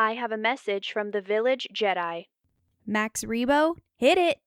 I have a message from the Village Jedi. Max Rebo, hit it!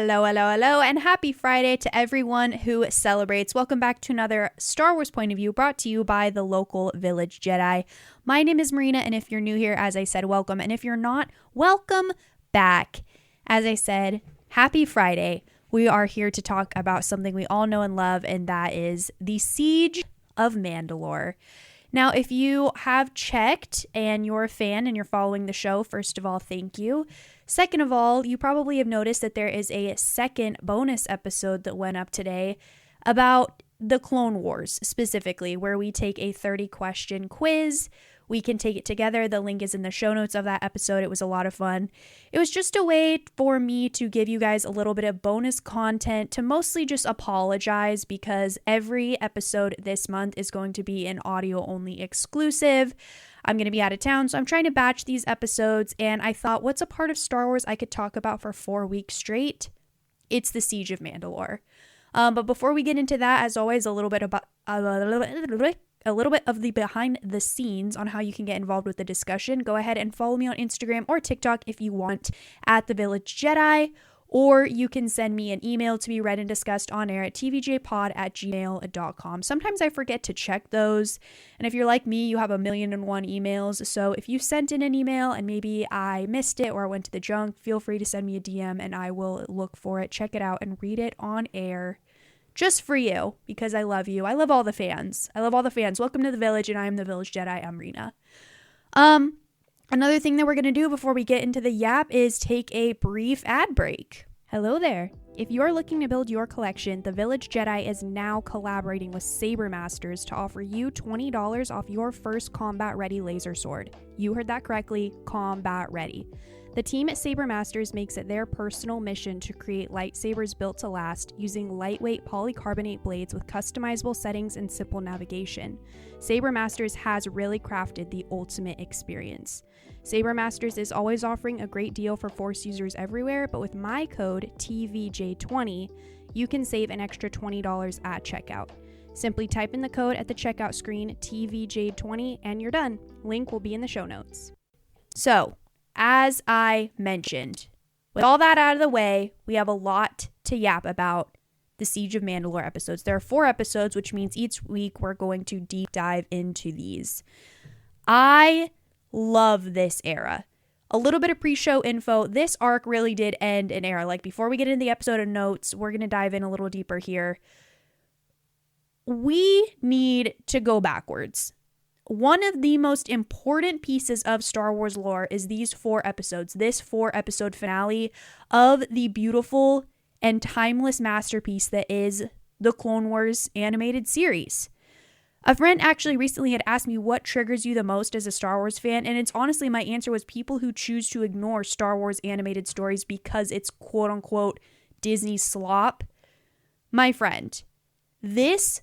Hello, and happy Friday to everyone who celebrates. Welcome back to another Star Wars Point of View brought to you by the local Village Jedi. My name is Marina, and if you're new here, as I said, welcome. And if you're not, welcome back. As I said, happy Friday. We are here to talk about something we all know and love, and that is the Siege of Mandalore. Now, if you have checked and you're a fan and you're following the show, first of all, thank you. Second of all, you probably have noticed that there is a second bonus episode that went up today about the Clone Wars specifically, where we take a 30-question quiz. We can take it together. The link is in the show notes of that episode. It was a lot of fun. It was just a way for me to give you guys a little bit of bonus content, to mostly just apologize because every episode this month is going to be an audio-only exclusive. I'm going to be out of town, so I'm trying to batch these episodes, and I thought, what's a part of Star Wars I could talk about for 4 weeks straight? It's the Siege of Mandalore. But before we get into that, as always, a little bit of the behind the scenes on how you can get involved with the discussion. Go ahead and follow me on Instagram or TikTok if you want at the Village Jedi, or you can send me an email to be read and discussed on air at tvjpod@gmail.com. Sometimes I forget to check those, and if you're like me, you have 1,000,001 emails. So if you sent in an email and maybe I missed it or I went to the junk, feel free to send me a DM and I will look for it, check it out, and read it on air. Just for you, because I love you. I love all the fans. Welcome to the Village, and I am the Village Jedi, I'm Rena. Another thing that we're going to do before we get into the yap is take a brief ad break. Hello there. If you're looking to build your collection, the Village Jedi is now collaborating with Saber Masters to offer you $20 off your first combat-ready laser sword. You heard that correctly, combat-ready. The team at Saber Masters makes it their personal mission to create lightsabers built to last using lightweight polycarbonate blades with customizable settings and simple navigation. Saber Masters has really crafted the ultimate experience. Saber Masters is always offering a great deal for Force users everywhere, but with my code TVJ20, you can save an extra $20 at checkout. Simply type in the code at the checkout screen, TVJ20, and you're done. Link will be in the show notes. So, as I mentioned, with all that out of the way, we have a lot to yap about the Siege of Mandalore episodes. There are 4 episodes, which means each week we're going to deep dive into these. I love this era. A little bit of pre-show info. This arc really did end an era. Like, before we get into the episode and notes, we're going to dive in a little deeper here. We need to go backwards. One of the most important pieces of Star Wars lore is these 4 episodes, this 4-episode finale of the beautiful and timeless masterpiece that is the Clone Wars animated series. A friend actually recently had asked me what triggers you the most as a Star Wars fan, and it's honestly, my answer was people who choose to ignore Star Wars animated stories because it's quote-unquote Disney slop. My friend, this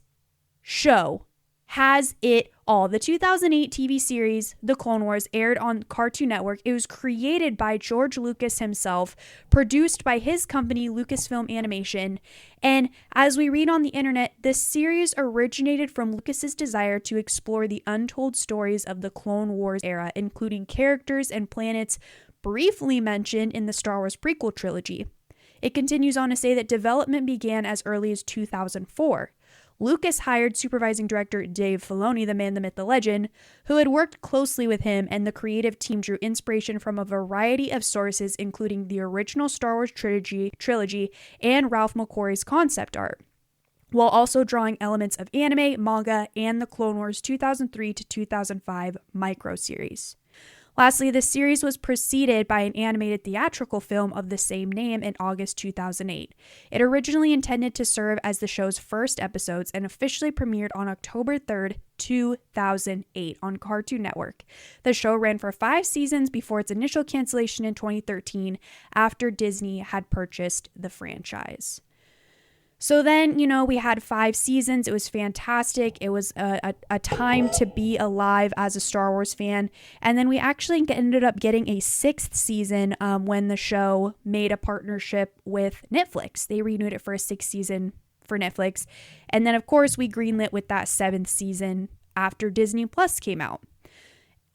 show has it all. The 2008 TV series, The Clone Wars, aired on Cartoon Network. It was created by George Lucas himself, produced by his company, Lucasfilm Animation. And as we read on the internet, this series originated from Lucas's desire to explore the untold stories of the Clone Wars era, including characters and planets briefly mentioned in the Star Wars prequel trilogy. It continues on to say that development began as early as 2004. Lucas hired supervising director Dave Filoni, the man, the myth, the legend, who had worked closely with him, and the creative team drew inspiration from a variety of sources, including the original Star Wars trilogy and Ralph McQuarrie's concept art, while also drawing elements of anime, manga, and the Clone Wars 2003 to 2005 micro-series. Lastly, the series was preceded by an animated theatrical film of the same name in August 2008. It originally intended to serve as the show's first episodes and officially premiered on October 3rd, 2008 on Cartoon Network. The show ran for 5 seasons before its initial cancellation in 2013 after Disney had purchased the franchise. So then, we had 5 seasons. It was fantastic. It was a time to be alive as a Star Wars fan. And then we actually ended up getting a 6th season when the show made a partnership with Netflix. They renewed it for a 6th season for Netflix. And then, of course, we greenlit with that 7th season after Disney Plus came out.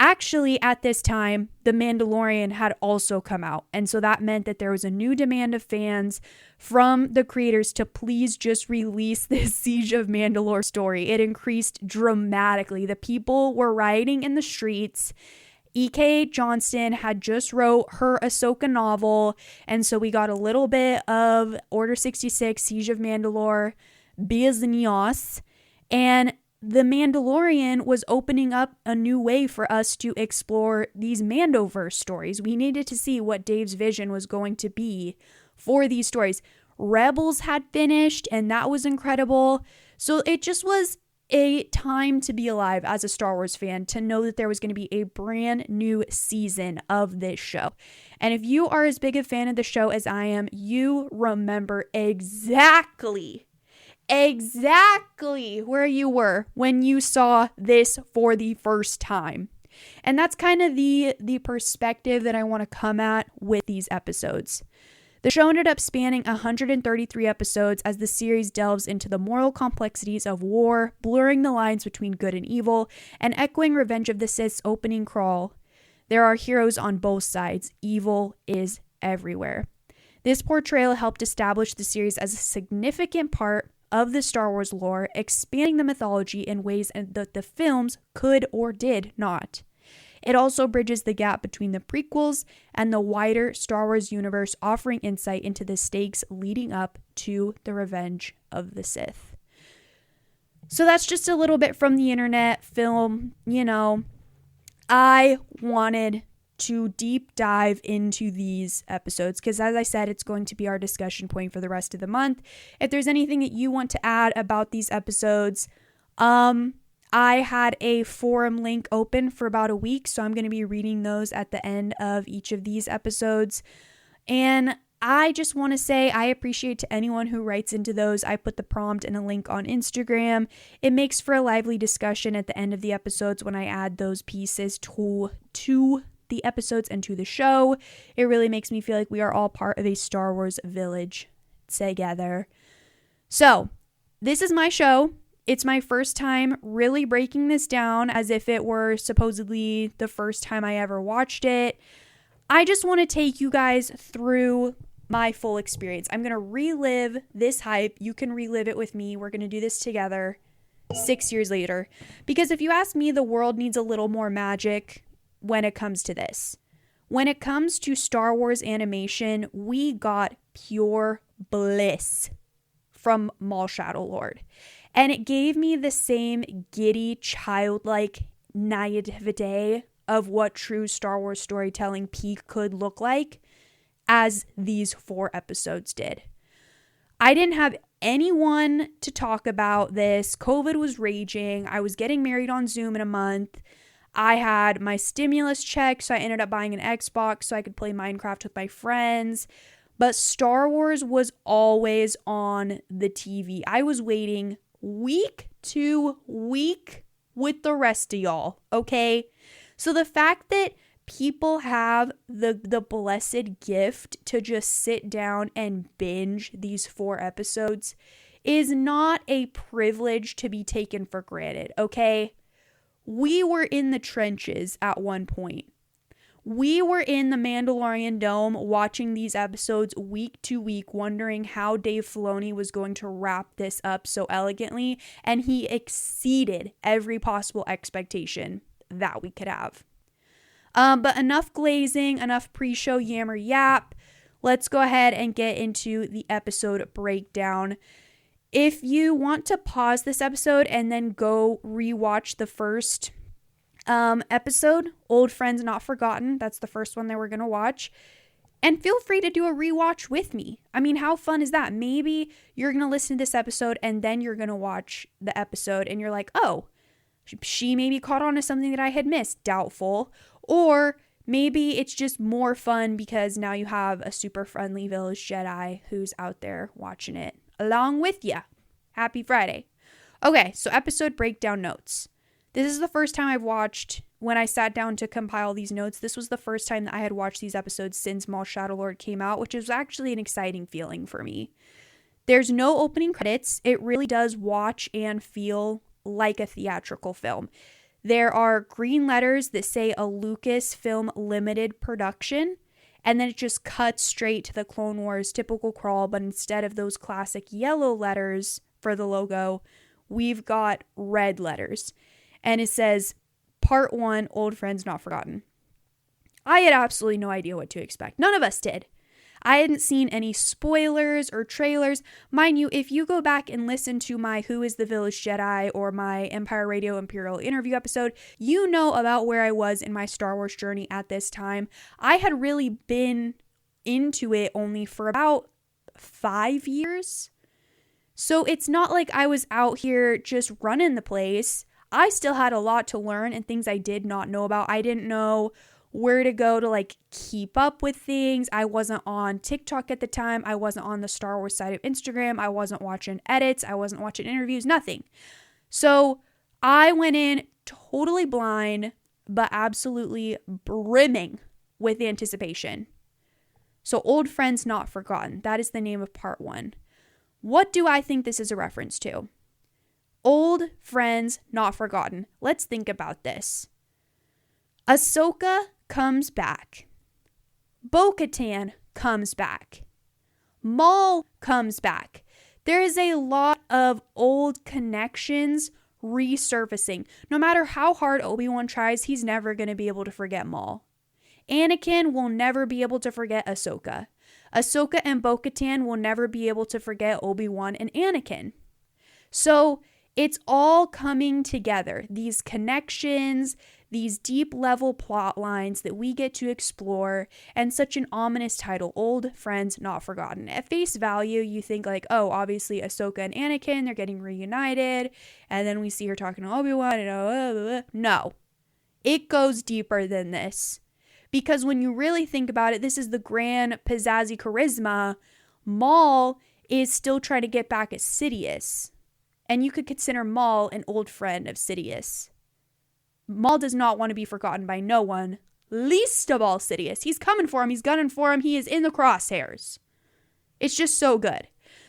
Actually, at this time, The Mandalorian had also come out. And so that meant that there was a new demand of fans from the creators to please just release this Siege of Mandalore story. It increased dramatically. The people were rioting in the streets. E.K. Johnston had just wrote her Ahsoka novel. And so we got a little bit of Order 66, Siege of Mandalore, business. And The Mandalorian was opening up a new way for us to explore these Mandoverse stories. We needed to see what Dave's vision was going to be for these stories. Rebels had finished, and that was incredible. So it just was a time to be alive as a Star Wars fan, to know that there was going to be a brand new season of this show. And if you are as big a fan of the show as I am, you remember exactly where you were when you saw this for the first time. And that's kind of the perspective that I want to come at with these episodes. The show ended up spanning 133 episodes as the series delves into the moral complexities of war, blurring the lines between good and evil, and echoing Revenge of the Sith's opening crawl. There are heroes on both sides. Evil is everywhere. This portrayal helped establish the series as a significant part of the Star Wars lore, expanding the mythology in ways that the films could or did not. It also bridges the gap between the prequels and the wider Star Wars universe, offering insight into the stakes leading up to the Revenge of the Sith. So that's just a little bit from the internet film. I wanted to deep dive into these episodes because, as I said, it's going to be our discussion point for the rest of the month. If there's anything that you want to add about these episodes, I had a forum link open for about a week, so I'm going to be reading those at the end of each of these episodes. And I just want to say I appreciate to anyone who writes into those. I put the prompt and a link on Instagram. It makes for a lively discussion at the end of the episodes when I add those pieces to the episodes and to the show. It really makes me feel like we are all part of a Star Wars village together. So, this is my show. It's my first time really breaking this down as if it were supposedly the first time I ever watched it. I just want to take you guys through my full experience. I'm going to relive this hype. You can relive it with me. We're going to do this together 6 years later. Because if you ask me, the world needs a little more magic when it comes to this. When it comes to Star Wars animation, we got pure bliss from Maul Shadow Lord. And it gave me the same giddy, childlike naivete of what true Star Wars storytelling peak could look like as these 4 episodes did. I didn't have anyone to talk about this. COVID was raging. I was getting married on Zoom in a month. I had my stimulus check, so I ended up buying an Xbox so I could play Minecraft with my friends. But Star Wars was always on the TV. I was waiting week to week with the rest of y'all, okay? So the fact that people have the blessed gift to just sit down and binge these 4 episodes is not a privilege to be taken for granted, okay? We were in the trenches at one point. We were in the Mandalorian Dome watching these episodes week to week, wondering how Dave Filoni was going to wrap this up so elegantly, and he exceeded every possible expectation that we could have. But enough glazing, enough pre-show yammer yap. Let's go ahead and get into the episode breakdown. If you want to pause this episode and then go rewatch the first episode, Old Friends Not Forgotten, that's the first one that we're going to watch, and feel free to do a rewatch with me. I mean, how fun is that? Maybe you're going to listen to this episode and then you're going to watch the episode and you're like, oh, she maybe caught on to something that I had missed. Doubtful. Or maybe it's just more fun because now you have a super friendly Village Jedi who's out there watching it along with ya. Happy Friday. Okay, so episode breakdown notes. This is the first time I've watched, when I sat down to compile these notes, this was the first time that I had watched these episodes since Maul Shadowlord came out, which is actually an exciting feeling for me. There's no opening credits. It really does watch and feel like a theatrical film. There are green letters that say a Lucasfilm limited production, and then it just cuts straight to the Clone Wars typical crawl, but instead of those classic yellow letters for the logo, we've got red letters. And it says, Part 1, Old Friends Not Forgotten. I had absolutely no idea what to expect. None of us did. I hadn't seen any spoilers or trailers. Mind you, if you go back and listen to my Who is the Village Jedi or my Empire Radio Imperial interview episode, you know about where I was in my Star Wars journey at this time. I had really been into it only for about 5 years. So it's not like I was out here just running the place. I still had a lot to learn and things I did not know about. I didn't know where to go to like keep up with things. I wasn't on TikTok at the time. I wasn't on the Star Wars side of Instagram. I wasn't watching edits. I wasn't watching interviews, nothing. So I went in totally blind, but absolutely brimming with anticipation. So Old Friends Not Forgotten. That is the name of part 1. What do I think this is a reference to? Old Friends Not Forgotten. Let's think about this. Ahsoka comes back. Bo-Katan comes back. Maul comes back. There is a lot of old connections resurfacing. No matter how hard Obi-Wan tries, he's never going to be able to forget Maul. Anakin will never be able to forget Ahsoka. Ahsoka and Bo-Katan will never be able to forget Obi-Wan and Anakin. So it's all coming together. These connections, these deep level plot lines that we get to explore, and such an ominous title, Old Friends Not Forgotten. At face value, you think like, oh, obviously Ahsoka and Anakin, they're getting reunited, and then we see her talking to Obi-Wan, and no. It goes deeper than this. Because when you really think about it, this is the grand pizzazzy charisma. Maul is still trying to get back at Sidious. And you could consider Maul an old friend of Sidious. Maul does not want to be forgotten by no one, least of all Sidious. He's coming for him. He's gunning for him. He is in the crosshairs. It's just so good.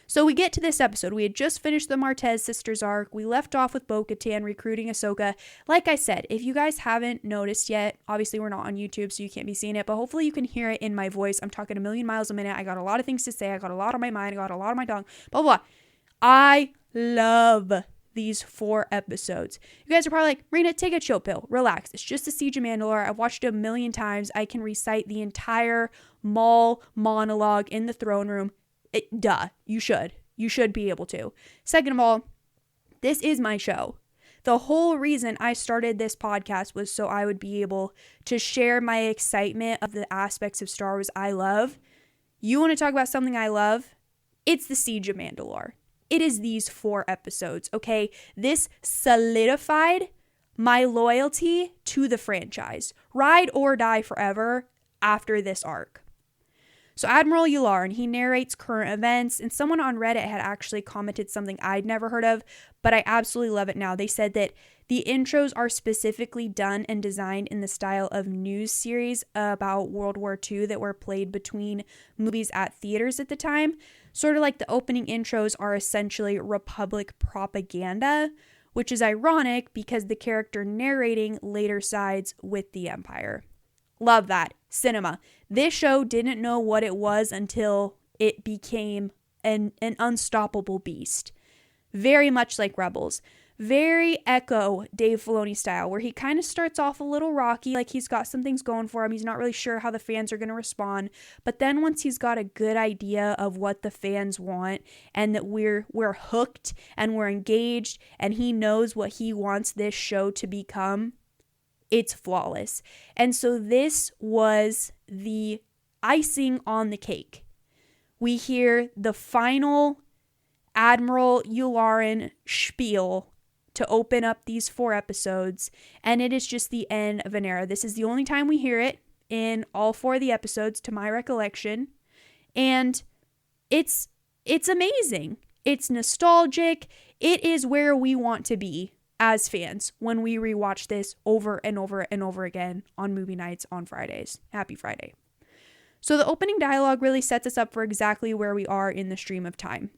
So we get to this episode. We had just finished the Martez sisters arc. We left off with Bo-Katan recruiting Ahsoka. Like I said, if you guys haven't noticed yet, obviously we're not on YouTube, so you can't be seeing it, but hopefully you can hear it in my voice. I'm talking a million miles a minute. I got a lot of things to say. I got a lot on my mind. I got a lot on my tongue. Blah, blah, blah. I love these 4 episodes. You guys are probably like, Marina, take a chill pill. Relax. It's just the Siege of Mandalore. I've watched it a million times. I can recite the entire Maul monologue in the throne room. Duh. You should. You should be able to. Second of all, this is my show. The whole reason I started this podcast was so I would be able to share my excitement of the aspects of Star Wars I love. You want to talk about something I love? It's the Siege of Mandalore. It is these 4 episodes, okay? This solidified my loyalty to the franchise. Ride or die forever after this arc. So Admiral Yularen, he narrates current events, and someone on Reddit had actually commented something I'd never heard of, but I absolutely love it now. They said that the intros are specifically done and designed in the style of news series about World War II that were played between movies at theaters at the time. Sort of like the opening intros are essentially Republic propaganda, which is ironic because the character narrating later sides with the Empire. Love that. Cinema. This show didn't know what it was until it became an unstoppable beast. Very much like Rebels. Very Echo Dave Filoni style, where he kind of starts off a little rocky, like he's got some things going for him. He's not really sure how the fans are going to respond. But then once he's got a good idea of what the fans want and that we're hooked and we're engaged and he knows what he wants this show to become, it's flawless. And so this was the icing on the cake. We hear the final Admiral Yularen spiel to open up these 4 episodes, and it is just the end of an era. This is the only time we hear it in all 4 of the episodes, to my recollection, and it's amazing. It's nostalgic. It is where we want to be as fans when we rewatch this over and over and over again on movie nights on Fridays. Happy Friday. So the opening dialogue really sets us up for exactly where we are in the stream of time.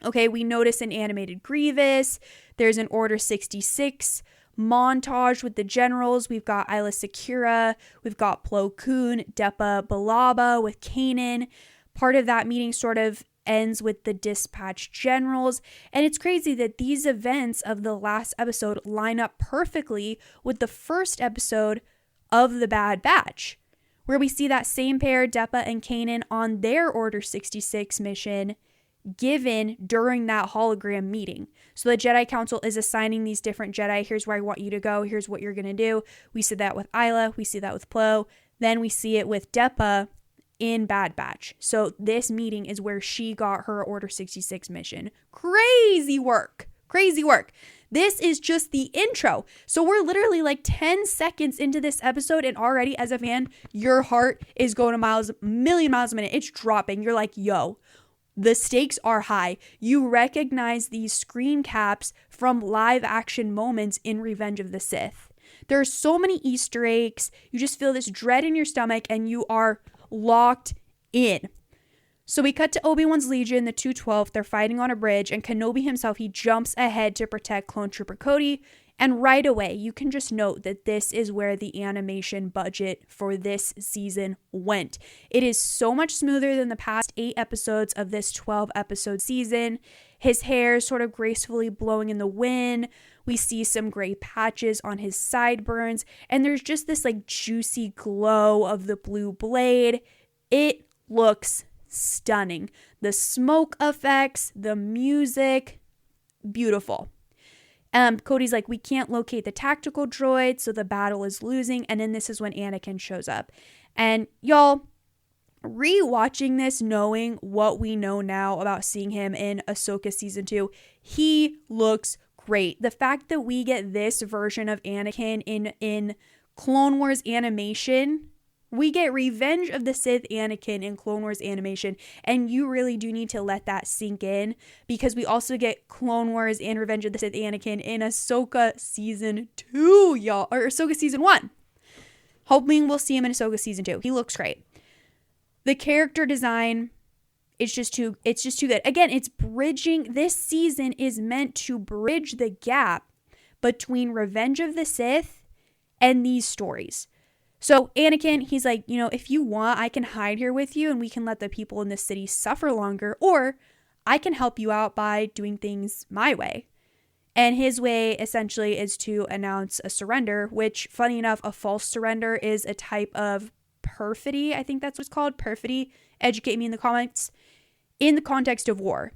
Okay, we notice an animated Grievous. There's an Order 66 montage with the generals. We've got Isla Secura. We've got Plo Koon, Depa Billaba with Kanan. Part of that meeting sort of ends with the dispatch generals. And it's crazy that these events of the last episode line up perfectly with the first episode of The Bad Batch, where we see that same pair, Depa and Kanan, on their Order 66 mission given during that hologram meeting. So the Jedi Council is assigning these different Jedi. Here's where I want you to go. Here's what you're going to do. We see that with Isla. We see that with Plo. Then we see it with Depa in Bad Batch. So this meeting is where she got her Order 66 mission. Crazy work. Crazy work. This is just the intro. So we're literally like 10 seconds into this episode, and already as a fan, your heart is going a million miles a minute. It's dropping. You're like, yo, the stakes are high. You recognize these screen caps from live action moments in Revenge of the Sith. There are so many Easter eggs. You just feel this dread in your stomach and you are locked in. So we cut to Obi-Wan's Legion, the 212th. They're fighting on a bridge, and Kenobi himself, he jumps ahead to protect Clone Trooper Cody. And right away, you can just note that this is where the animation budget for this season went. It is so much smoother than the past 8 episodes of this 12-episode season. His hair is sort of gracefully blowing in the wind. We see some gray patches on his sideburns, and there's just this like juicy glow of the blue blade. It looks stunning. The smoke effects, the music, beautiful. Cody's like, we can't locate the tactical droid, so the battle is losing. And then this is when Anakin shows up. And y'all, rewatching this, knowing what we know now about seeing him in Ahsoka Season 2, he looks great. The fact that we get this version of Anakin in Clone Wars animation, we get Revenge of the Sith Anakin in Clone Wars animation, and you really do need to let that sink in, because we also get Clone Wars and Revenge of the Sith Anakin in Ahsoka Season 2, y'all, or Ahsoka Season 1. Hoping we'll see him in Ahsoka Season 2. He looks great. The character design, it's just too good. Again, it's bridging. This season is meant to bridge the gap between Revenge of the Sith and these stories. So Anakin, he's like, if you want, I can hide here with you and we can let the people in this city suffer longer, or I can help you out by doing things my way. And his way essentially is to announce a surrender, which, funny enough, a false surrender is a type of perfidy. I think that's what it's called, perfidy. Educate me in the comments. In the context of war.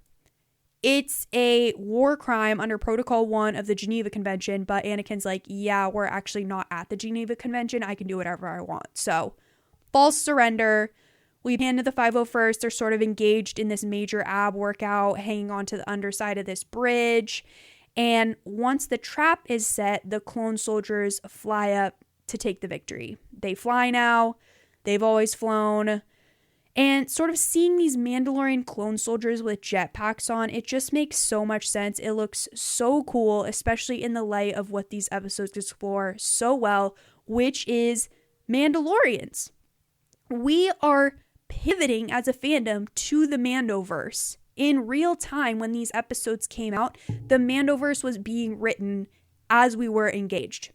It's a war crime under Protocol 1 of the Geneva Convention, but Anakin's like, yeah, we're actually not at the Geneva Convention. I can do whatever I want. So, false surrender. We pan to the 501st. They're sort of engaged in this major ab workout, hanging onto the underside of this bridge. And once the trap is set, the clone soldiers fly up to take the victory. They fly now. They've always flown. And sort of seeing these Mandalorian clone soldiers with jetpacks on, it just makes so much sense. It looks so cool, especially in the light of what these episodes explore so well, which is Mandalorians. We are pivoting as a fandom to the Mandoverse. In real time, when these episodes came out, the Mandoverse was being written as we were engaged.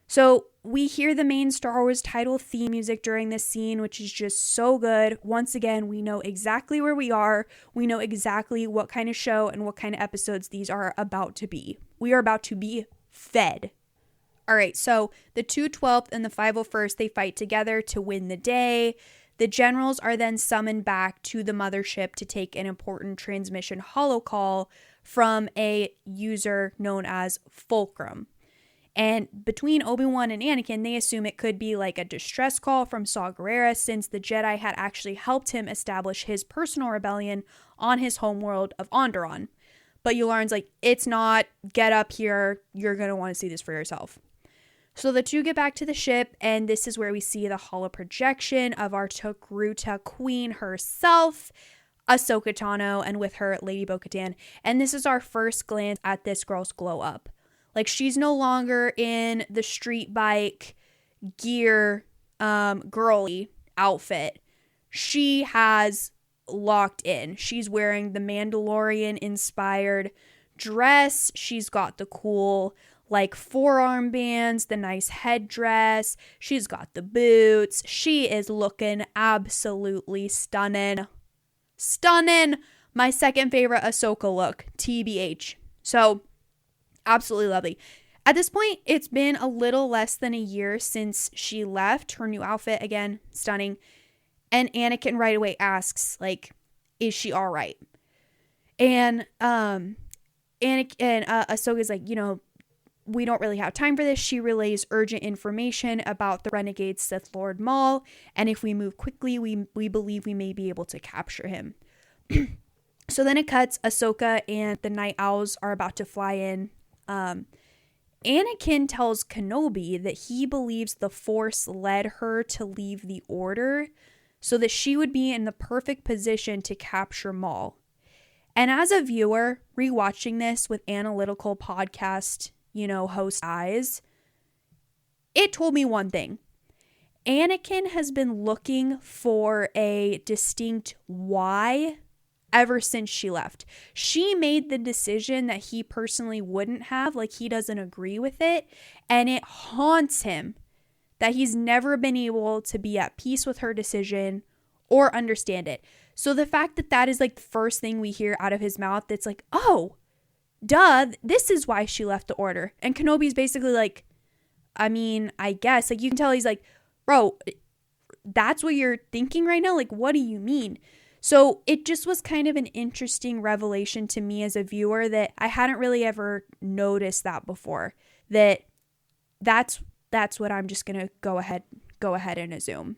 So we hear the main Star Wars title theme music during this scene, which is just so good. Once again, we know exactly where we are. We know exactly what kind of show and what kind of episodes these are about to be. We are about to be fed. All right, so the 212th and the 501st, they fight together to win the day. The generals are then summoned back to the mothership to take an important transmission holocall from a user known as Fulcrum. And between Obi-Wan and Anakin, they assume it could be like a distress call from Saw Gerrera, since the Jedi had actually helped him establish his personal rebellion on his homeworld of Onderon. But Yularen's like, it's not, get up here, you're going to want to see this for yourself. So the two get back to the ship, and this is where we see the holo projection of our Togruta queen herself. Ahsoka Tano and with her Lady Bo-Katan. And this is our first glance at this girl's glow up. Like, she's no longer in the street bike gear girly outfit. She has locked in. She's wearing the Mandalorian inspired dress. She's got the cool like forearm bands, the nice headdress. She's got the boots. She is looking absolutely stunning. Stunning. My second favorite Ahsoka look, TBH. So, absolutely lovely. At this point, it's been a little less than a year since she left. Her new outfit, again, stunning. And Anakin right away asks, like, is she all right? And Ahsoka's like, you know, we don't really have time for this. She relays urgent information about the renegade Sith Lord Maul, and if we move quickly, we believe we may be able to capture him. So then it cuts. Ahsoka and the Night Owls are about to fly in. Anakin tells Kenobi that he believes the Force led her to leave the Order so that she would be in the perfect position to capture Maul. And as a viewer, rewatching this with analytical podcast, you know, host eyes, it told me one thing. Anakin has been looking for a distinct why ever since she left. She made the decision that he personally wouldn't have, like he doesn't agree with it, and it haunts him that he's never been able to be at peace with her decision or understand it. So the fact that that is like the first thing we hear out of his mouth, that's like, oh, duh, this is why she left the Order. And Kenobi's basically like, I mean, I guess. Like, you can tell he's like, bro, that's what you're thinking right now? Like, what do you mean? So it just was kind of an interesting revelation to me as a viewer that I hadn't really ever noticed that before. That's what I'm just going to go ahead and assume.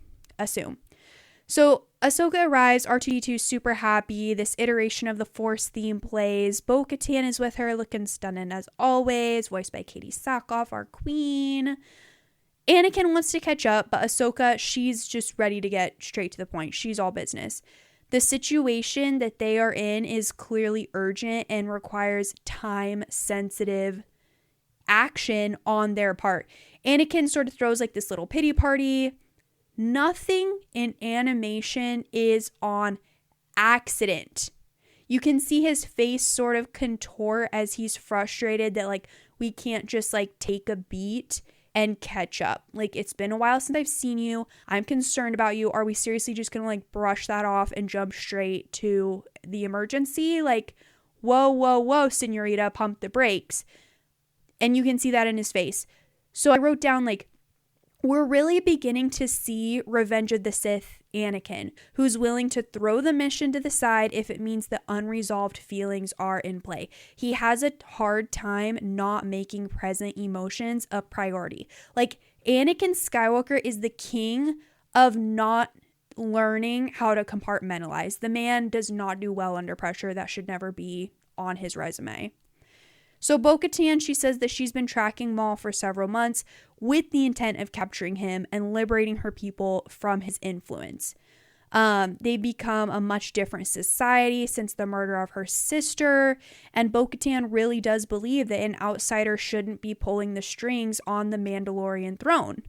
So Ahsoka arrives, R2-D2 super happy, this iteration of the Force theme plays, Bo-Katan is with her, looking stunning as always, voiced by Katie Sackhoff, our queen. Anakin wants to catch up, but Ahsoka, she's just ready to get straight to the point. She's all business. The situation that they are in is clearly urgent and requires time-sensitive action on their part. Anakin sort of throws like this little pity party. Nothing in animation is on accident. You can see his face sort of contort as he's frustrated that like we can't just like take a beat and catch up. Like, it's been a while since I've seen you. I'm concerned about you. Are we seriously just gonna like brush that off and jump straight to the emergency? Like, whoa, senorita, pump the brakes. And you can see that in his face. So I wrote down like, we're really beginning to see Revenge of the Sith Anakin, who's willing to throw the mission to the side if it means the unresolved feelings are in play. He has a hard time not making present emotions a priority. Like, Anakin Skywalker is the king of not learning how to compartmentalize. The man does not do well under pressure. That should never be on his resume. So Bo-Katan, she says that she's been tracking Maul for several months with the intent of capturing him and liberating her people from his influence. They become a much different society since the murder of her sister, and Bo-Katan really does believe that an outsider shouldn't be pulling the strings on the Mandalorian throne.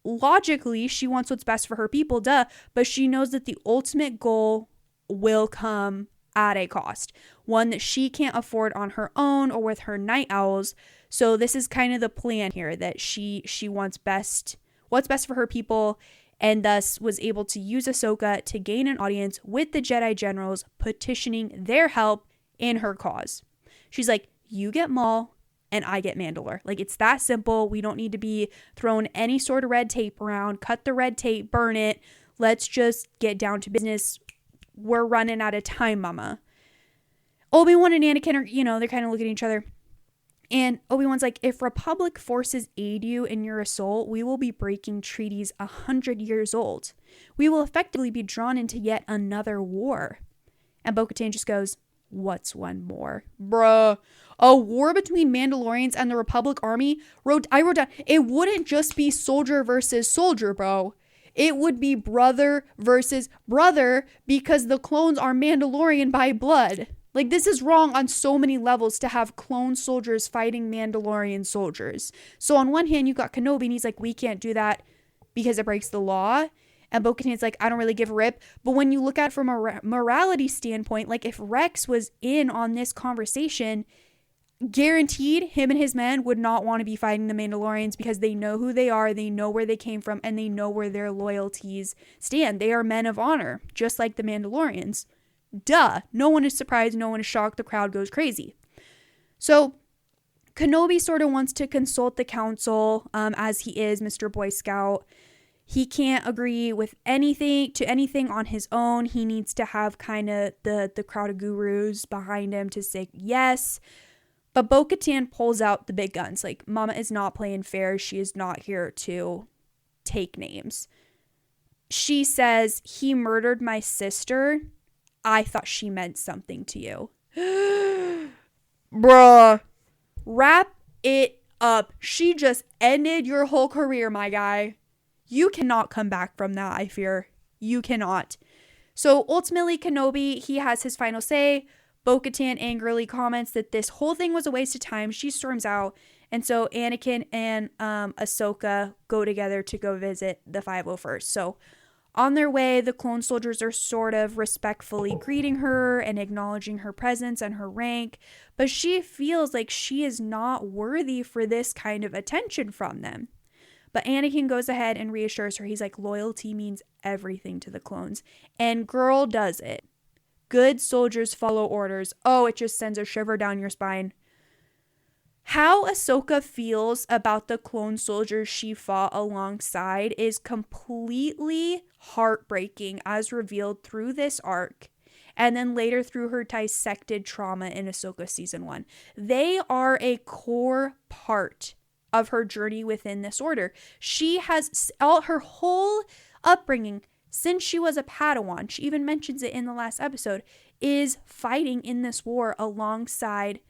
Logically, she wants what's best for her people, but she knows that the ultimate goal will come at a cost, one that she can't afford on her own or with her Night Owls. So this is kind of the plan here, that she wants what's best for her people, and thus was able to use Ahsoka to gain an audience with the Jedi generals petitioning their help in her cause. She's like, you get Maul and I get Mandalore. Like, it's that simple. We don't need to be throwing any sort of red tape around. Cut the red tape, burn it. Let's just get down to business. We're running out of time, mama. Obi-Wan and Anakin are, they're kind of looking at each other. And Obi-Wan's like, if Republic forces aid you in your assault, we will be breaking treaties 100 years old. We will effectively be drawn into yet another war. And Bo-Katan just goes, what's one more? Bruh. A war between Mandalorians and the Republic army? I wrote down, it wouldn't just be soldier versus soldier, bro. It would be brother versus brother because the clones are Mandalorian by blood. Like, this is wrong on so many levels to have clone soldiers fighting Mandalorian soldiers. So on one hand, you got Kenobi and he's like, we can't do that because it breaks the law. And Bo-Katan's like, I don't really give a rip. But when you look at it from a morality standpoint, like if Rex was in on this conversation, guaranteed him and his men would not want to be fighting the Mandalorians because they know who they are, they know where they came from, and they know where their loyalties stand. They are men of honor, just like the Mandalorians. Duh. No one is surprised. No one is shocked. The crowd goes crazy. So Kenobi sort of wants to consult the council, as he is Mr. Boy Scout. He can't agree with anything on his own. He needs to have kind of the crowd of gurus behind him to say yes. But Bo-Katan pulls out the big guns. Like, Mama is not playing fair. She is not here to take names. She says, he murdered my sister. I thought she meant something to you. Bruh. Wrap it up. She just ended your whole career, my guy. You cannot come back from that, I fear. You cannot. So ultimately, Kenobi, he has his final say. Bo-Katan angrily comments that this whole thing was a waste of time. She storms out. And so Anakin and Ahsoka go together to go visit the 501st. So on their way, the clone soldiers are sort of respectfully greeting her and acknowledging her presence and her rank, but she feels like she is not worthy for this kind of attention from them. But Anakin goes ahead and reassures her. He's like, loyalty means everything to the clones. And girl does it. Good soldiers follow orders. Oh, it just sends a shiver down your spine. How Ahsoka feels about the clone soldiers she fought alongside is completely heartbreaking, as revealed through this arc and then later through her dissected trauma in Ahsoka Season 1. They are a core part of her journey within this order. She has all her whole upbringing since she was a Padawan, she even mentions it in the last episode, is fighting in this war alongside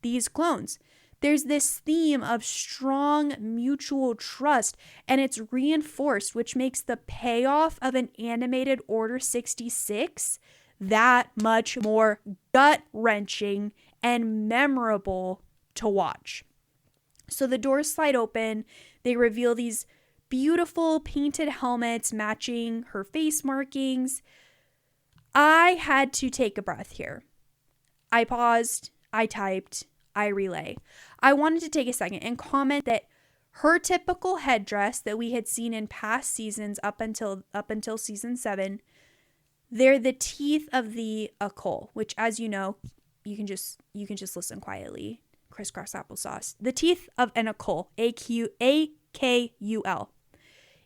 these clones. There's this theme of strong mutual trust, and it's reinforced, which makes the payoff of an animated Order 66 that much more gut-wrenching and memorable to watch. So the doors slide open. They reveal these beautiful painted helmets matching her face markings. I had to take a breath here. I paused, I typed, I relay. I wanted to take a second and comment that her typical headdress that we had seen in past seasons up until season 7, they're the teeth of the Akul, which, as you know, you can just listen quietly. Crisscross applesauce. The teeth of an Akul, A-K-U-L.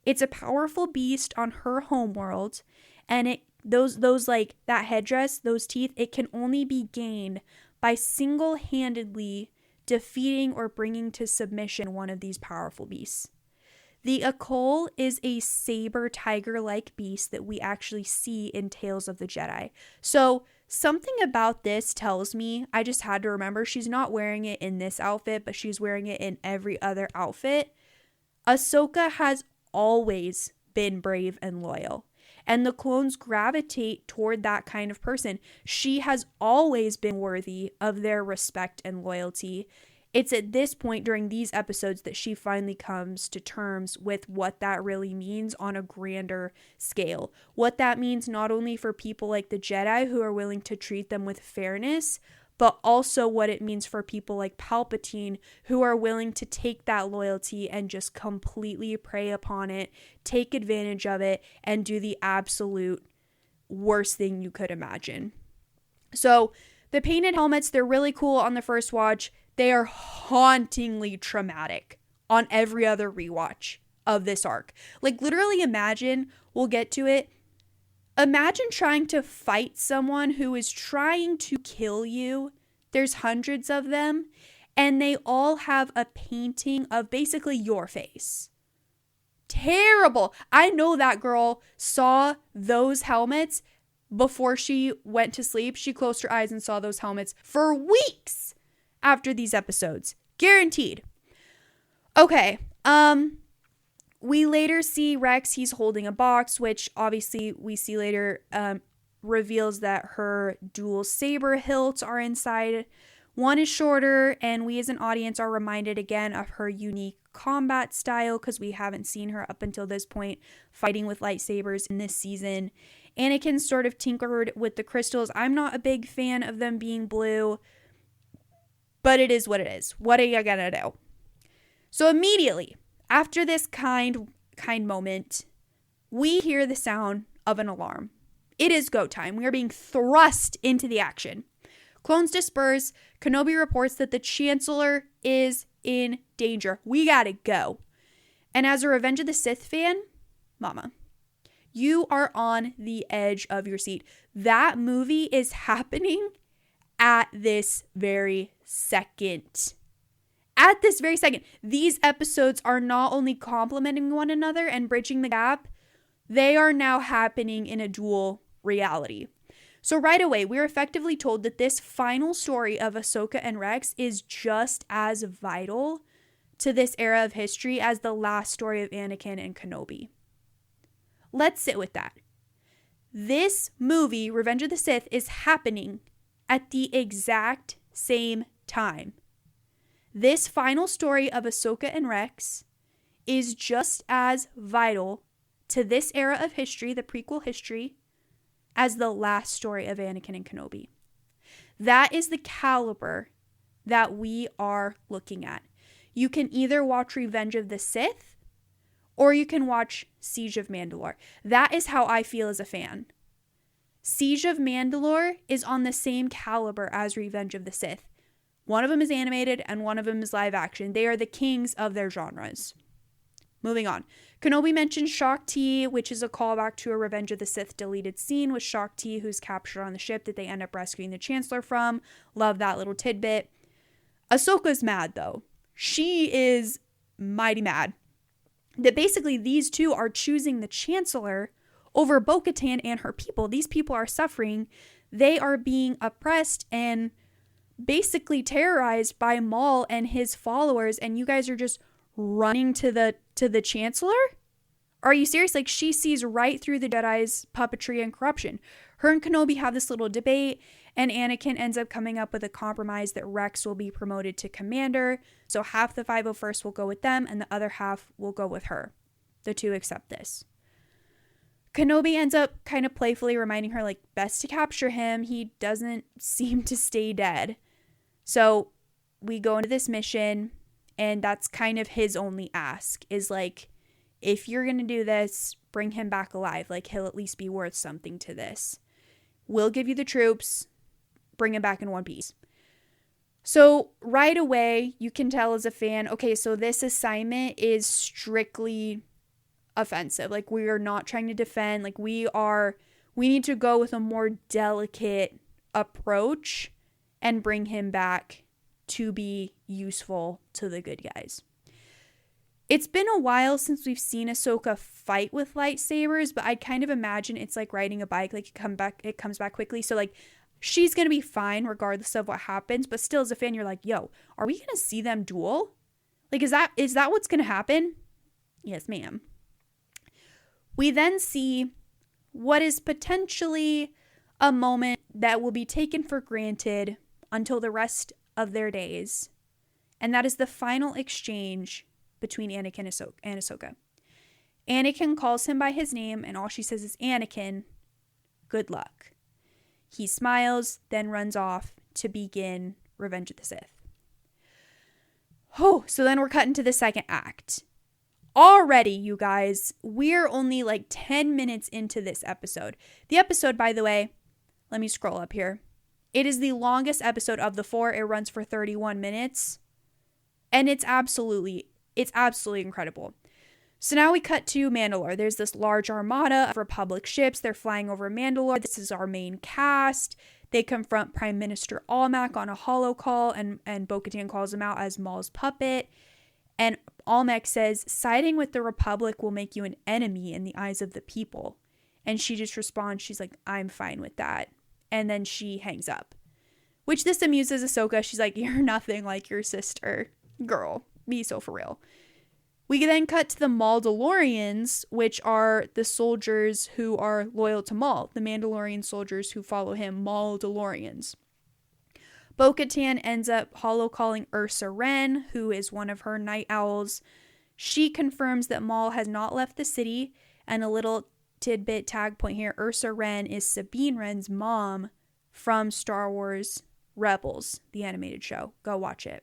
It's a powerful beast on her homeworld, and those like that headdress, those teeth, it can only be gained by single-handedly defeating or bringing to submission one of these powerful beasts. The Akul is a saber tiger-like beast that we actually see in Tales of the Jedi. So something about this tells me, I just had to remember, she's not wearing it in this outfit, but she's wearing it in every other outfit. Ahsoka has always been brave and loyal, and the clones gravitate toward that kind of person. She has always been worthy of their respect and loyalty. It's at this point during these episodes that she finally comes to terms with what that really means on a grander scale. What that means not only for people like the Jedi who are willing to treat them with fairness, but also what it means for people like Palpatine who are willing to take that loyalty and just completely prey upon it, take advantage of it, and do the absolute worst thing you could imagine. So the painted helmets, they're really cool on the first watch. They are hauntingly traumatic on every other rewatch of this arc. Like, literally imagine, we'll get to it, imagine trying to fight someone who is trying to kill you. There's hundreds of them, and they all have a painting of basically your face. Terrible. I know that girl saw those helmets before she went to sleep. She closed her eyes and saw those helmets for weeks after these episodes. Guaranteed. Okay. We later see Rex, he's holding a box, which obviously we see later reveals that her dual saber hilts are inside. One is shorter, and we as an audience are reminded again of her unique combat style because we haven't seen her up until this point fighting with lightsabers in this season. Anakin sort of tinkered with the crystals. I'm not a big fan of them being blue, but it is what it is. What are you gonna do? So immediately after this kind moment, we hear the sound of an alarm. It is go time. We are being thrust into the action. Clones disperse. Kenobi reports that the Chancellor is in danger. We gotta go. And as a Revenge of the Sith fan, mama, you are on the edge of your seat. That movie is happening at this very second. At this very second. These episodes are not only complementing one another and bridging the gap, they are now happening in a dual reality. So right away, we're effectively told that this final story of Ahsoka and Rex is just as vital to this era of history as the last story of Anakin and Kenobi. Let's sit with that. This movie, Revenge of the Sith, is happening at the exact same time. This final story of Ahsoka and Rex is just as vital to this era of history, the prequel history, as the last story of Anakin and Kenobi. That is the caliber that we are looking at. You can either watch Revenge of the Sith or you can watch Siege of Mandalore. That is how I feel as a fan. Siege of Mandalore is on the same caliber as Revenge of the Sith. One of them is animated and one of them is live action. They are the kings of their genres. Moving on. Kenobi mentions Shaak Ti, which is a callback to a Revenge of the Sith deleted scene with Shaak Ti, who's captured on the ship that they end up rescuing the Chancellor from. Love that little tidbit. Ahsoka's mad, though. She is mighty mad that basically these two are choosing the Chancellor over Bo-Katan and her people. These people are suffering. They are being oppressed and basically terrorized by Maul and his followers, and you guys are just running to the Chancellor? Are you serious? Like, she sees right through the Jedi's puppetry and corruption. Her and Kenobi have this little debate, and Anakin ends up coming up with a compromise that Rex will be promoted to commander. So half the 501st will go with them, and the other half will go with her. The two accept this. Kenobi ends up kind of playfully reminding her, like, best to capture him. He doesn't seem to stay dead. So we go into this mission, and that's kind of his only ask, is like, if you're going to do this, bring him back alive. Like, he'll at least be worth something to this. We'll give you the troops, bring him back in one piece. So right away, you can tell as a fan, okay, so this assignment is strictly offensive. Like, we are not trying to defend. Like, we need to go with a more delicate approach and bring him back to be useful to the good guys. It's been a while since we've seen Ahsoka fight with lightsabers, but I kind of imagine it's like riding a bike. Like, it comes back quickly. So, like, she's going to be fine regardless of what happens. But still, as a fan, you're like, yo, are we going to see them duel? Like, is that what's going to happen? Yes, ma'am. We then see what is potentially a moment that will be taken for granted until the rest of their days. And that is the final exchange between Anakin and Ahsoka. Anakin calls him by his name, and all she says is, Anakin, good luck. He smiles, then runs off to begin Revenge of the Sith. Oh, so then we're cut into the second act. Already, you guys, we're only like 10 minutes into this episode. The episode, by the way, let me scroll up here. It is the longest episode of the 4. It runs for 31 minutes. And it's absolutely incredible. So now we cut to Mandalore. There's this large armada of Republic ships. They're flying over Mandalore. This is our main cast. They confront Prime Minister Almec on a holocall, and Bo-Katan calls him out as Maul's puppet. And Almec says, siding with the Republic will make you an enemy in the eyes of the people. And she just responds, she's like, I'm fine with that. And then she hangs up. Which this amuses Ahsoka. She's like, you're nothing like your sister. Girl, be so for real. We then cut to the Mandalorians, which are the soldiers who are loyal to Maul, the Mandalorian soldiers who follow him, Mandalorians. Bo-Katan ends up holo-calling Ursa Wren, who is one of her night owls. She confirms that Maul has not left the city, and a little tidbit tag point here, Ursa Wren is Sabine Wren's mom from Star Wars Rebels, the animated show. Go watch it.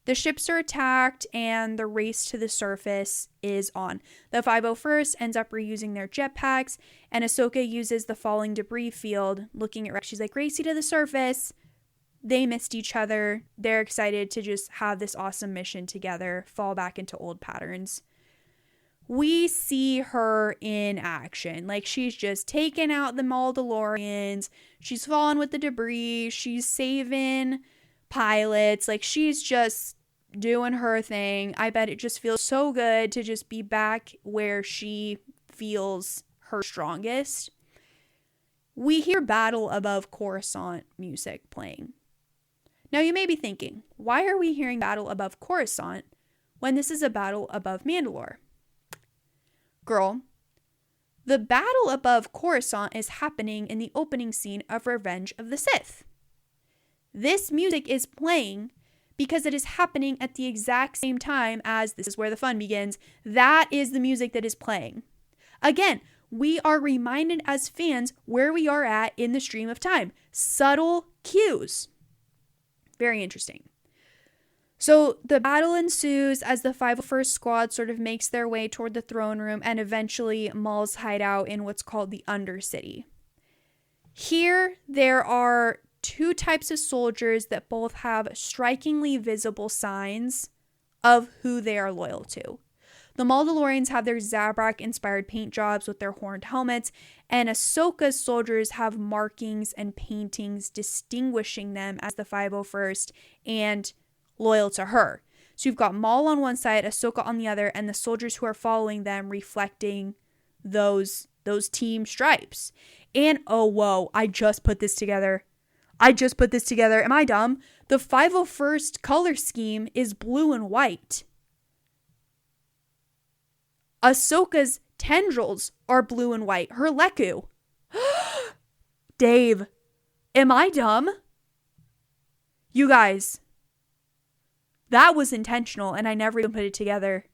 The ships are attacked and the race to the surface is on. The 501st ends up reusing their jetpacks, and Ahsoka uses the falling debris field, looking at Rex. She's like, race you to the surface. They missed each other. They're excited to just have this awesome mission together, fall back into old patterns. We see her in action. Like, she's just taking out the Mandalorians. She's falling with the debris. She's saving pilots. Like, she's just doing her thing. I bet it just feels so good to just be back where she feels her strongest. We hear Battle Above Coruscant music playing. Now you may be thinking, why are we hearing Battle Above Coruscant when this is a battle above Mandalore? Girl, the battle above Coruscant is happening in the opening scene of Revenge of the Sith. This music is playing because it is happening at the exact same time as This Is Where the Fun Begins. That is the music that is playing. Again, we are reminded as fans where we are at in the stream of time. Subtle cues. Very interesting. So the battle ensues as the 501st Squad sort of makes their way toward the throne room and eventually Maul's hideout in what's called the Undercity. Here, there are two types of soldiers that both have strikingly visible signs of who they are loyal to. The Mandalorians have their Zabrak-inspired paint jobs with their horned helmets, and Ahsoka's soldiers have markings and paintings distinguishing them as the 501st and loyal to her. So you've got Maul on one side, Ahsoka on the other, and the soldiers who are following them reflecting those team stripes. And oh whoa, I just put this together. Am I dumb? The 501st color scheme is blue and white. Ahsoka's tendrils are blue and white. Her Leku. Dave, am I dumb? You guys, that was intentional and I never even put it together.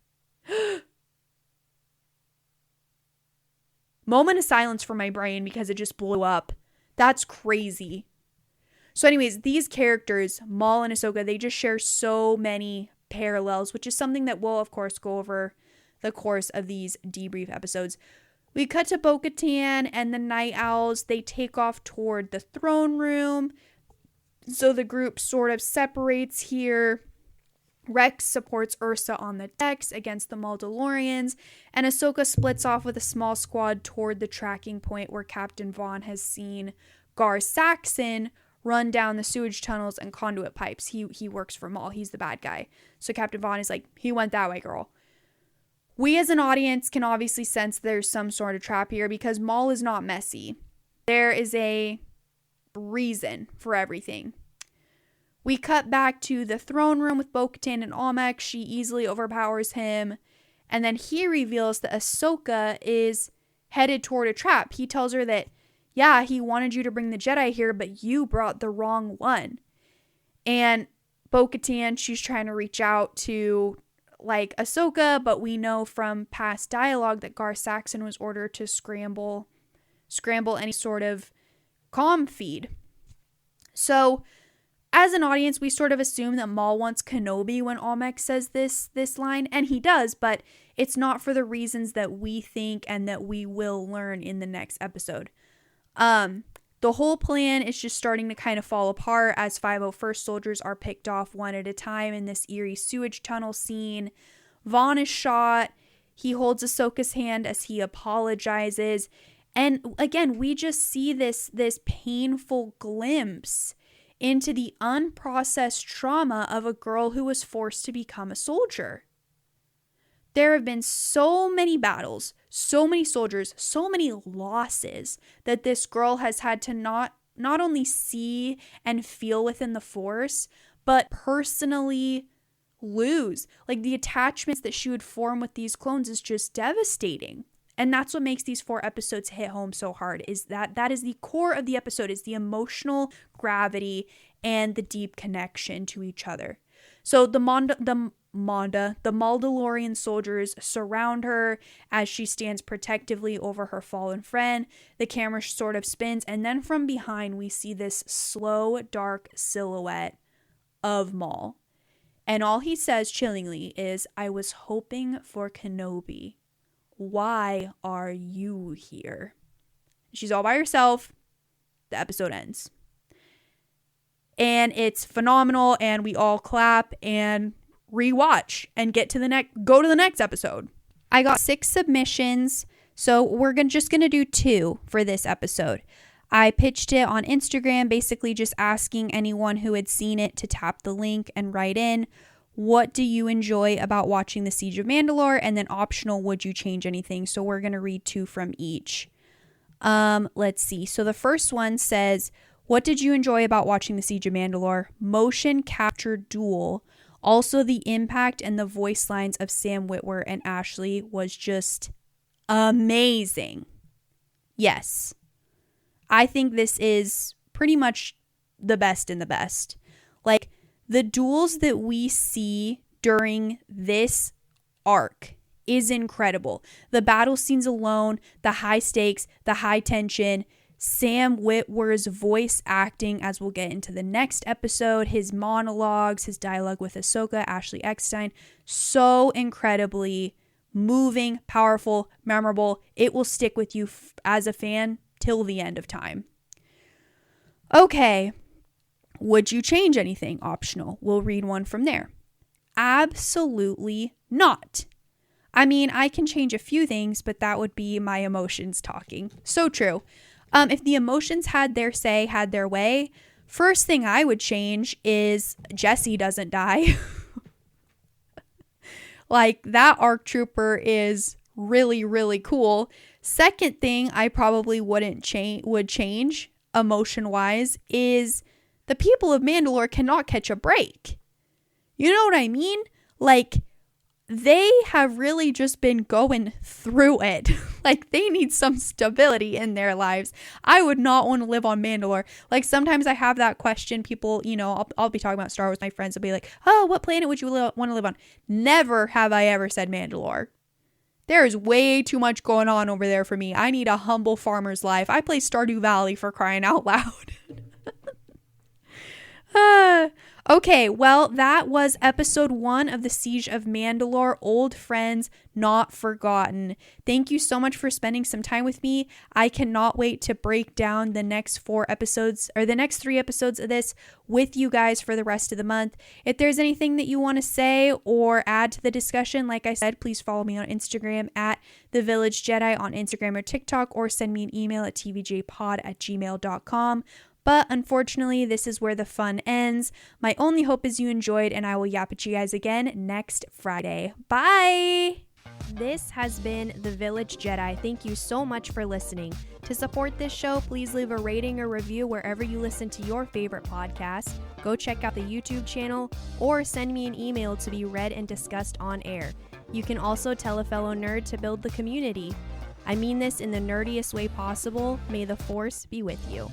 Moment of silence for my brain because it just blew up. That's crazy. So anyways, these characters, Maul and Ahsoka, they just share so many parallels, which is something that we'll, of course, go over the course of these debrief episodes. We cut to Bo-Katan and the Night Owls. They take off toward the throne room. So the group sort of separates here. Rex supports Ursa on the decks against the Mandalorians, and Ahsoka splits off with a small squad toward the tracking point where Captain Vaughn has seen Gar Saxon run down the sewage tunnels and conduit pipes. He works for Maul. He's the bad guy. So Captain Vaughn is like, he went that way, girl. We as an audience can obviously sense there's some sort of trap here because Maul is not messy. There is a reason for everything. We cut back to the throne room with Bo-Katan and Almec. She easily overpowers him. And then he reveals that Ahsoka is headed toward a trap. He tells her that, yeah, he wanted you to bring the Jedi here, but you brought the wrong one. And Bo-Katan, she's trying to reach out to like Ahsoka, but we know from past dialogue that Gar Saxon was ordered to scramble any sort of comm feed. So as an audience, we sort of assume that Maul wants Kenobi when Almec says this line, and he does, but it's not for the reasons that we think and that we will learn in the next episode. The whole plan is just starting to kind of fall apart as 501st soldiers are picked off one at a time in this eerie sewage tunnel scene. Vaughn is shot. He holds Ahsoka's hand as he apologizes. And again, we just see this painful glimpse into the unprocessed trauma of a girl who was forced to become a soldier. There have been so many battles, so many soldiers, so many losses that this girl has had to not only see and feel within the Force, but personally lose. Like, the attachments that she would form with these clones is just devastating. And that's what makes these 4 episodes hit home so hard, is that is the core of the episode, is the emotional gravity and the deep connection to each other. So the Mandalorian soldiers surround her as she stands protectively over her fallen friend. The camera sort of spins, and then from behind we see this slow, dark silhouette of Maul. And all he says chillingly is, "I was hoping for Kenobi. Why are you here?" She's all by herself. The episode ends. And it's phenomenal, and we all clap and rewatch and go to the next episode. I got 6 submissions, so we're just going to do 2 for this episode. I pitched it on Instagram, basically just asking anyone who had seen it to tap the link and write in, what do you enjoy about watching the Siege of Mandalore? And then optional, would you change anything? So we're going to read 2 from each. Let's see. So the first one says, what did you enjoy about watching the Siege of Mandalore? Motion capture duel. Also, the impact and the voice lines of Sam Witwer and Ashley was just amazing. Yes. I think this is pretty much the best in the best. Like, the duels that we see during this arc is incredible. The battle scenes alone, the high stakes, the high tension, Sam Witwer's voice acting, as we'll get into the next episode, his monologues, his dialogue with Ahsoka, Ashley Eckstein, so incredibly moving, powerful, memorable. It will stick with you as a fan till the end of time. Okay, would you change anything? Optional. We'll read one from there. Absolutely not. I mean, I can change a few things, but that would be my emotions talking. So true. If the emotions had their say, had their way, first thing I would change is Jesse doesn't die. Like, that ARC trooper is really, really cool. Second thing I probably would change emotion-wise is the people of Mandalore cannot catch a break. You know what I mean? Like, they have really just been going through it. Like, they need some stability in their lives. I would not want to live on Mandalore. Like, sometimes I have that question. People, I'll be talking about Star Wars. My friends will be like, oh, what planet would you want to live on? Never have I ever said Mandalore. There is way too much going on over there for me. I need a humble farmer's life. I play Stardew Valley, for crying out loud. Okay, well, that was episode 1 of the Siege of Mandalore, Old Friends Not Forgotten. Thank you so much for spending some time with me. I cannot wait to break down the next 4 episodes, or the next 3 episodes of this with you guys for the rest of the month. If there's anything that you want to say or add to the discussion, like I said, please follow me on Instagram at the Village Jedi on Instagram or TikTok, or send me an email at tvjpod@gmail.com. But unfortunately, this is where the fun ends. My only hope is you enjoyed, and I will yap at you guys again next Friday. Bye! This has been The Village Jedi. Thank you so much for listening. To support this show, please leave a rating or review wherever you listen to your favorite podcast. Go check out the YouTube channel, or send me an email to be read and discussed on air. You can also tell a fellow nerd to build the community. I mean this in the nerdiest way possible. May the Force be with you.